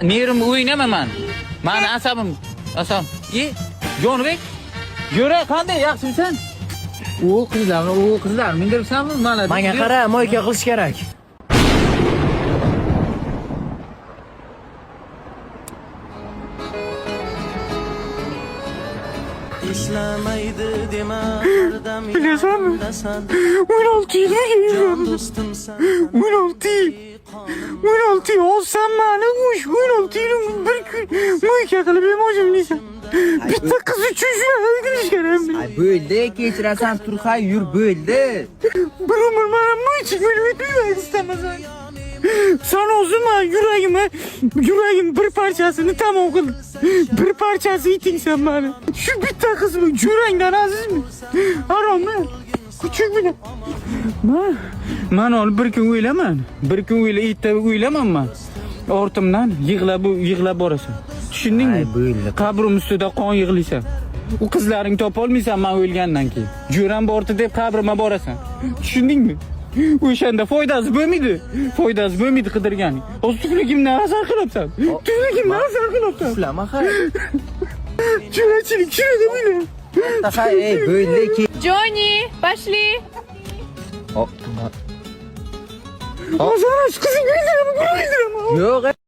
Nerim o'ynama men. Meni asabim. Jonibek. Yura, qanday yaxshimisan? O qizlar mindiribsanmi? Mana Menga qara, moyka qilish kerak. İşlemaydı deme hardam Bilasanmi? 16 yil can dostum sen 16 yil. 16 yil olsam mani 16 yil bir kun moyka qilib o'zimni. Bitta qiz uchun shunday qilish kerak. Ay bo'ldi, kechirasan Turxay, yur bo'ldi. Bir umr mana moychi bo'lib o'tmayman istamasan. Sen o'zima yuragim bir parchasini tamom qildi. Bir parchasi itingsan mani. Shu bitta qizmi yurangdan azizmi? Harommi? Kuchuk bilan. Men ol bir kun o'ylaman. Bir kun o'ylaman men. Ortimdan yig'lab borasan. Tushundingmi? Ay bo'ldi. Qabrim ustida qon yig'laysan. U qizlaring topolmaysan men o'lgandan keyin. Jo'ram bordi deb qabrima borasan. Tushundingmi? O'shanda foydasi bo'lmaydi qidirganing. Hozir tufligimdan asar qilyapsan. Tufligimdan asar qilyapsan. Uxlama hay. Jo'rachilik shunday bo'ylar. Hay, ey bo'ldi ki. Johnny, пошли. Azar qizing o'ldiraman. Yo'q.